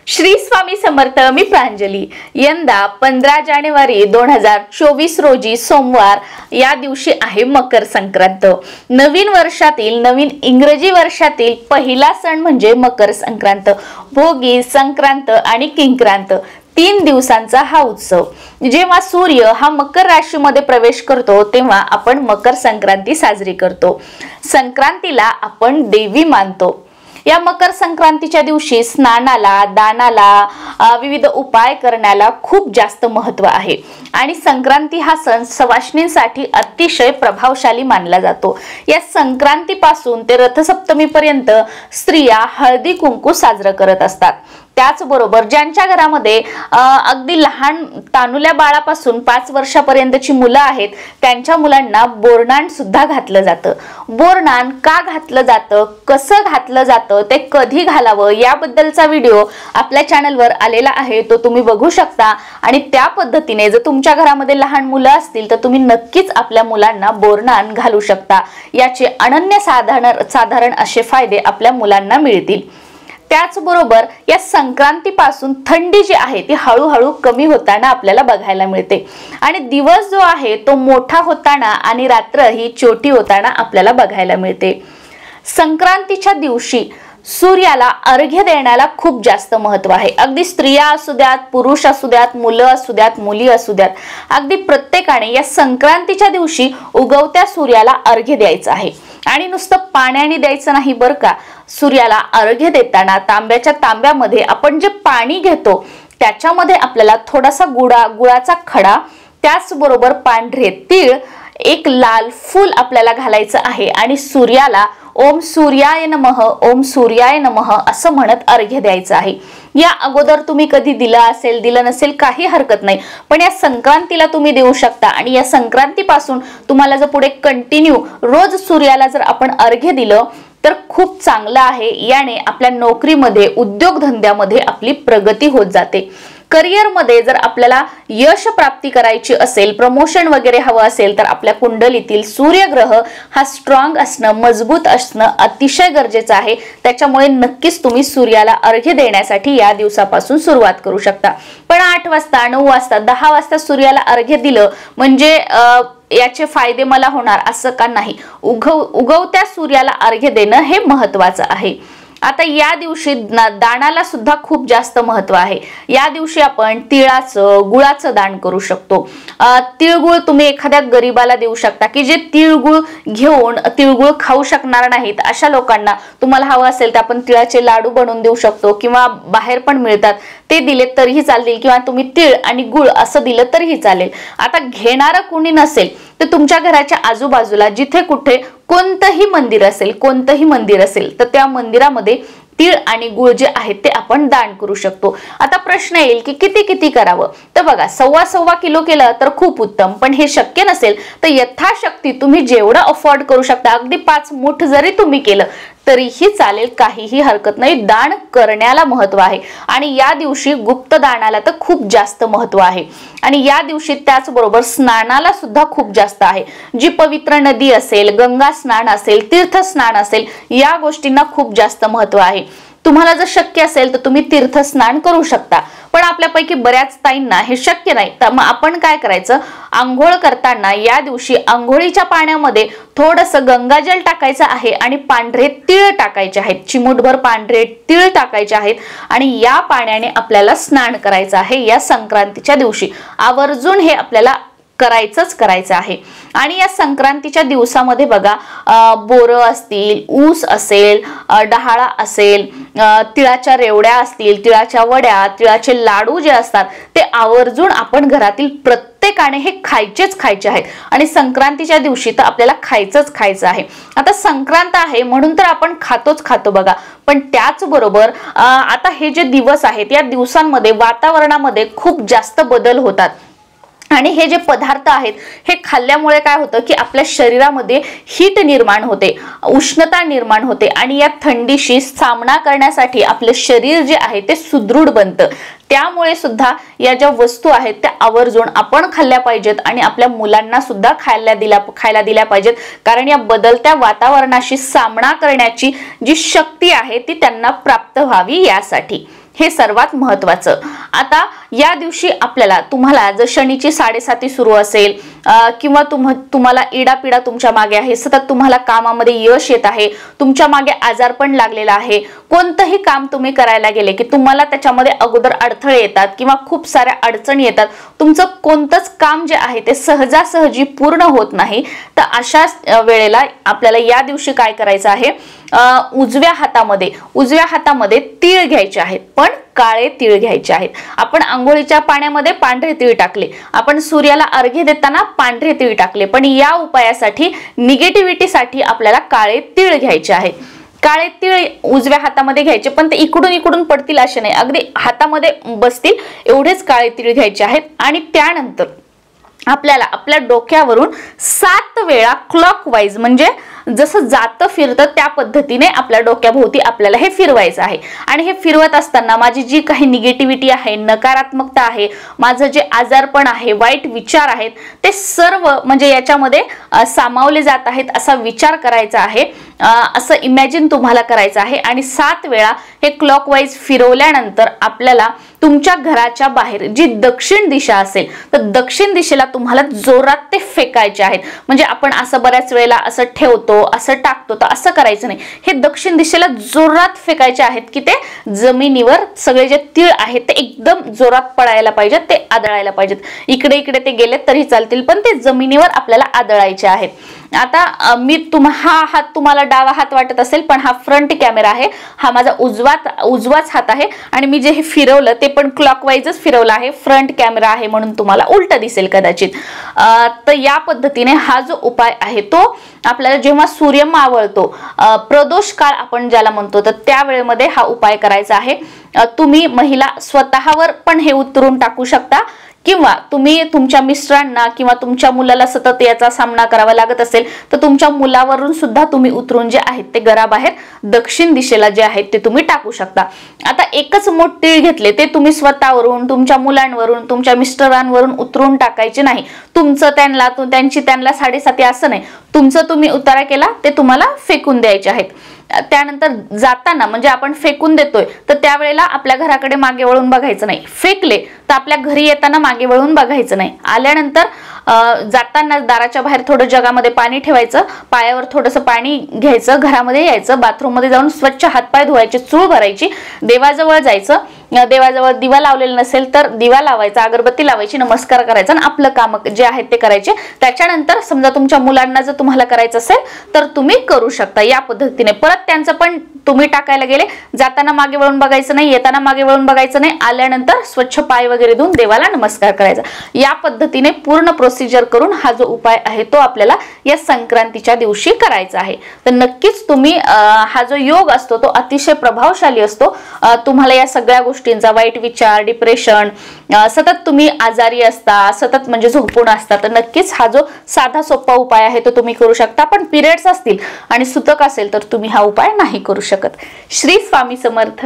श्री स्वामी समर्थ। मी प्रांजली। यंदा 15 जानेवारी 2024 रोजी सोमवार या दिवशी आहे मकर संक्रांत। नवीन वर्षातील नवीन इंग्रजी वर्षातील पहिला सण म्हणजे मकर संक्रांत। भोगी, संक्रांत आणि किंक्रांत 3 दिवसांचा हा उत्सव। जेव्हा सूर्य हा मकर राशीमध्ये प्रवेश करतो तेव्हा आपण मकर संक्रांती साजरी करतो। संक्रांतीला आपण देवी मानतो। या मकर संक्रांतीच्या दिवशी स्नानाला, दानाला, विविध उपाय करण्याला खूप जास्त महत्त्व आहे आणि संक्रांती हा सण सवाष्णींसाठी अतिशय प्रभावशाली मानला जातो। या संक्रांतीपासून ते रथसप्तमी पर्यंत स्त्रिया हळदी कुंकू साजरा करत असतात। त्याचबरोबर ज्यांच्या घरामध्ये अगदी लहान तानुल्या बाळापासून 5 वर्षापर्यंतची मुलं आहेत त्यांच्या मुलांना बोरनान सुद्धा घातलं जातं। बोरनान का घातलं जातं, कसं घातलं जातं, ते कधी घालावं याबद्दलचा व्हिडिओ आपल्या चॅनलवर आलेला आहे, तो तुम्ही बघू शकता। आणि त्या पद्धतीने जर तुमच्या घरामध्ये लहान मुलं असतील तर तुम्ही नक्कीच आपल्या मुलांना बोरनान घालू शकता। याचे अनन्य साधारण असे फायदे आपल्या मुलांना मिळतील। त्याचबरोबर या संक्रांतीपासून थंडी जी आहे ती हळूहळू कमी होताना आपल्याला बघायला मिळते आणि दिवस जो आहे तो मोठा होताना आणि रात्र ही छोटी होताना आपल्याला बघायला मिळते। संक्रांतीच्या दिवशी सूर्याला अर्घ्य देण्याला खूप जास्त महत्त्व आहे। अगदी स्त्रिया असू द्यात, पुरुष असू द्यात, मुलं असू द्यात, मुली असू द्यात, अगदी प्रत्येकाने या संक्रांतीच्या दिवशी उगवत्या सूर्याला अर्घ्य द्यायचं आहे। आणि नुसतं पाण्याने द्यायचं नाही बरं का। सूर्याला अर्घ्य देताना तांब्याच्या तांब्यामध्ये आपण जे पाणी घेतो त्याच्यामध्ये आपल्याला थोडासा गुळाचा खडा, त्याचबरोबर पांढरे तीळ, एक लाल फूल आपल्याला घालायचं आहे आणि सूर्याला ओम सूर्याय नमः, ओम सूर्याय नमः असं म्हणत अर्घ्य द्यायचं आहे। या अगोदर तुम्ही कधी दिलं असेल, दिलं नसेल काही हरकत नाही, पण या संक्रांतीला तुम्ही देऊ शकता। आणि या संक्रांतीपासून तुम्हाला जर पुढे कंटिन्यू रोज सूर्याला जर आपण अर्घ्य दिलं तर खूप चांगलं आहे। याने आपल्या नोकरीमध्ये, उद्योगधंद्यामध्ये आपली प्रगती होत जाते। करिअर मध्ये जर आपल्याला यश प्राप्ती करायची असेल, प्रमोशन वगैरे हवं असेल तर आपल्या कुंडलीतील सूर्यग्रह हा स्ट्रॉंग असणं, मजबूत असणं अतिशय गरजेचं आहे। त्याच्यामुळे नक्कीच तुम्ही सूर्याला अर्घ्य देण्यासाठी या दिवसापासून सुरुवात करू शकता। पण 8 वाजता, 9 वाजता, 10 वाजता सूर्याला अर्घ्य दिलं म्हणजे याचे फायदे मला होणार असं का नाही। उगवत्या सूर्याला अर्घ्य देणं हे महत्त्वाचं आहे। आता या दिवशी दानाला सुद्धा खूप जास्त महत्त्व आहे। या दिवशी आपण तिळाचं, गुळाचं दान करू शकतो। तिळगुळ तुम्ही एखाद्या गरीबाला देऊ शकता की जे तिळगुळ घेऊन तिळगुळ खाऊ शकणार नाहीत अशा लोकांना तुम्हाला हवं असेल तर आपण तिळाचे लाडू बनवून देऊ शकतो किंवा बाहेर पण मिळतात ते दिले तरीही चालतील किंवा तुम्ही तीळ आणि गुळ असं दिलं तरीही चालेल। आता घेणारं कोणी नसेल तर तुमच्या घराच्या आजूबाजूला जिथे कुठे कोणतंही मंदिर असेल तर त्या मंदिरामध्ये तीळ आणि गुळ जे आहेत ते आपण दान करू शकतो। आता प्रश्न येईल की किती करावं, तर बघा 1.25 किलो केलं तर खूप उत्तम, पण हे शक्य नसेल तर यथाशक्ती तुम्ही जेवढं अफोर्ड करू शकता, अगदी 5 मुठ जरी तुम्ही केलं तरीही चालेल, काहीही हरकत नाही। दान करण्याला महत्त्व आहे आणि या दिवशी गुप्त दानाला तर खूप जास्त महत्त्व आहे। आणि या दिवशी त्याचबरोबर स्नानाला सुद्धा खूप जास्त आहे। जी पवित्र नदी असेल, गंगा स्नान असेल, तीर्थ स्नान असेल, या गोष्टींना खूप जास्त महत्त्व आहे। तुम्हाला जर शक्य असेल तर तुम्ही तीर्थ स्नान करू शकता, पण आपल्यापैकी बऱ्याच ताईंना हे शक्य नाही। तर मग आपण काय करायचं, आंघोळ करताना या दिवशी आंघोळीच्या पाण्यामध्ये थोडंसं गंगाजल टाकायचं आहे आणि पांढरे तीळ टाकायचे आहेत। चिमूटभर पांढरे तीळ टाकायचे आहेत आणि या पाण्याने आपल्याला स्नान करायचं आहे या संक्रांतीच्या दिवशी। आवर्जून हे आपल्याला करायचं आहे। आणि या संक्रांतीच्या दिवसामध्ये बघा बोरं असतील, ऊस असेल, डहाळा असेल, तिळाच्या रेवड्या असतील, तिळाच्या वड्या, तिळाचे लाडू जे असतात ते आवर्जून आपण घरातील प्रत्येकाने हे खायचे आहेत आणि संक्रांतीच्या दिवशी तर आपल्याला खायचं आहे। आता संक्रांत आहे म्हणून तर आपण खातो बघा, पण त्याचबरोबर आता हे जे दिवस आहेत या दिवसांमध्ये वातावरणामध्ये खूप जास्त बदल होतात आणि हे जे पदार्थ आहेत हे खाल्ल्यामुळे काय होतं की आपल्या शरीरामध्ये हीट निर्माण होते, उष्णता निर्माण होते आणि या थंडीशी सामना करण्यासाठी आपलं शरीर जे आहे ते सुदृढ बनतं। त्यामुळे सुद्धा या ज्या वस्तू आहेत त्या आवर्जून आपण खाल्ल्या पाहिजेत आणि आपल्या मुलांना सुद्धा खायला दिल्या पाहिजेत, कारण या बदलत्या वातावरणाशी सामना करण्याची जी शक्ती आहे ती त्यांना प्राप्त व्हावी यासाठी। हे सर्वात महत्वाचं। आता या दिवशी आपल्याला तुम्हाला जर शनीची 7.5 सुरू असेल किंवा तुम्हाला इडापिडा तुमच्या मागे आहे, सतत तुम्हाला कामामध्ये यश येत आहे, तुमच्या मागे आजार पण लागलेला आहे, कोणतंही काम तुम्ही करायला गेले की तुम्हाला त्याच्यामध्ये अगोदर अडथळे येतात किंवा खूप साऱ्या अडचणी येतात, तुमचं कोणतंच काम जे आहे ते सहजासहजी पूर्ण होत नाही, तर अशा वेळेला आपल्याला या दिवशी काय करायचं आहे, उजव्या हातामध्ये तीळ घ्यायचे आहेत, पण काळे तीळ घ्यायचे आहेत। आपण आंघोळीच्या पाण्यामध्ये पांढरे तीळ टाकले, आपण सूर्याला अर्घ्य देताना पांढरे तीळ टाकले, पण या उपायासाठी निगेटिव्हिटीसाठी आपल्याला काळे तीळ घ्यायचे आहेत। काळे तीळ उजव्या हातामध्ये घ्यायचे, पण ते इकडून पडतील असे नाही, अगदी हातामध्ये बसतील एवढेच काळे तीळ घ्यायचे आहेत। आणि त्यानंतर आपल्याला आपल्या डोक्यावरून 7 वेळा क्लॉकवाईज, म्हणजे जसं जातं फिरतं त्या पद्धतीने आपल्या डोक्याभोवती आपल्याला हे फिरवायचं आहे। आणि हे फिरवत असताना माझी जी काही निगेटिव्हिटी आहे, नकारात्मकता आहे, माझं जे आजारपण आहे, वाईट विचार आहेत, ते सर्व म्हणजे याच्यामध्ये सामावले जात आहेत असा विचार करायचा आहे, असं इमॅजिन तुम्हाला करायचं आहे। आणि 7 वेळा हे क्लॉकवाईज फिरवल्यानंतर आपल्याला तुमच्या घराच्या बाहेर जी दक्षिण दिशा असेल तर दक्षिण दिशेला तुम्हाला जोरात ते फेकायचे आहेत। म्हणजे आपण असं बऱ्याच वेळेला असं ठेवतो, असं टाकतो, तर असं करायचं नाही, हे दक्षिण दिशेला जोरात फेकायचे आहेत की ते जमिनीवर सगळे जे तीळ आहेत ते एकदम जोरात पडायला पाहिजेत, ते आदळायला पाहिजेत। इकडे ते गेले तरी चालतील, पण ते जमिनीवर आपल्याला आदळायचे आहेत। आता हा हात तुम्हाला डावा हात वाटत असेल, पण हा फ्रंट कॅमेरा आहे, हा माझा उजवाच हात आहे आणि मी जे हे फिरवलं ते पण क्लॉकवाईजच फिरवलं आहे, फ्रंट कॅमेरा आहे म्हणून तुम्हाला उलट दिसेल कदाचित। तर या पद्धतीने हा जो उपाय आहे तो आपल्याला जेव्हा सूर्य मावळतो, प्रदोष काळ आपण ज्याला म्हणतो, तर त्या वेळेमध्ये हा उपाय करायचा आहे। तुम्ही महिला स्वतःवर पण हे उतरून टाकू शकता, किंवा तुम्ही तुमच्या मिस्टरांना किंवा तुमच्या मुलाला सतत याचा सामना करावा लागत असेल तर तुमच्या मुलावरून सुद्धा तुम्ही उतरून जे आहेत ते घराबाहेर दक्षिण दिशेला जे आहेत ते तुम्ही टाकू शकता। आता एकच मोठ तीळ घेतले, ते तुम्ही स्वतःवरून, तुमच्या मुलांवरून, तुमच्या मिस्टरांवरून उतरून टाकायचे नाही, तुमचं त्यांना, त्यांची त्यांना 7.5 असं नाही, तुमचं तुम्ही उतारा केला ते तुम्हाला फेकून द्यायचे आहेत। त्यानंतर जाताना म्हणजे आपण फेकून देतोय तर त्यावेळेला आपल्या घराकडे मागे वळून बघायचं नाही, फेकले तर आपल्या घरी येताना मागे वळून बघायचं नाही, आल्यानंतर जाताना दाराच्या बाहेर थोडं जगामध्ये पाणी ठेवायचं, पायावर थोडंसं पाणी घ्यायचं, घरामध्ये यायचं, बाथरूम मध्ये जाऊन स्वच्छ हातपाय धुवायचे, चूळ भरायची, देवाजवळ जायचं, देवाजवळ दिवा लावलेला नसेल तर दिवा लावायचा, अगरबत्ती लावायची, नमस्कार करायचा आणि आपलं काम जे आहेत ते करायचे। त्याच्यानंतर समजा तुमच्या मुलांना जर तुम्हाला करायचं असेल तर तुम्ही करू शकता या पद्धतीने। परत त्यांचं पण तुम्ही टाकायला गेले, जाताना मागे वळून बघायचं नाही, येताना मागे वळून बघायचं नाही, आल्यानंतर स्वच्छ पाय वगैरे धुवून देवाला नमस्कार करायचा। या पद्धतीने पूर्ण प्रोसिजर करून हा जो उपाय आहे तो आपल्याला या संक्रांतीच्या दिवशी करायचा आहे। तर नक्कीच तुम्ही हा जो योग असतो तो अतिशय प्रभावशाली असतो। तुम्हाला या सगळ्या गोष्टींचा, वाईट विचार, डिप्रेशन, सतत तुम्ही आजारी असता, सतत म्हणजे झोपून असता, तर नक्कीच हा जो साधा सोपा उपाय आहे तो तुम्ही करू शकता। पण पिरियड्स असतील आणि सुतक असेल तर तुम्ही हा उपाय नाही करू शकत। श्री स्वामी समर्थ।